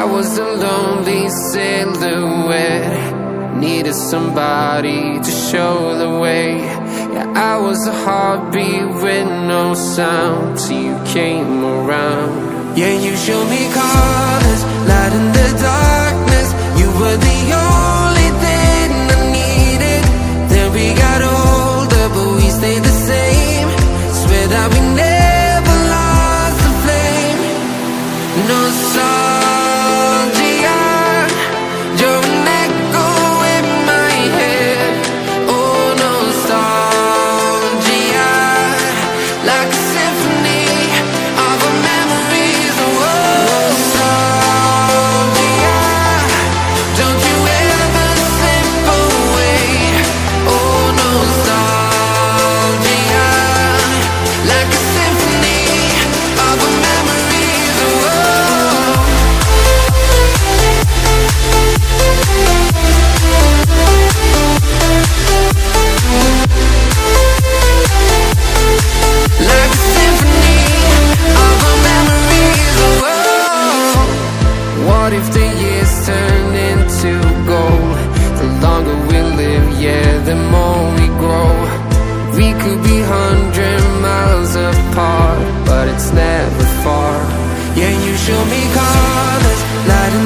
I was a lonely silhouette, needed somebody to show the way. Yeah, I was a heartbeat with no sound till you came around. Yeah, you showed me colors, light in the darkness. You were the only thing I needed. Then we got older, but we stayed the same. Swear that we never lost the flame. No song. But it's never far. Yeah, you show me colors, light in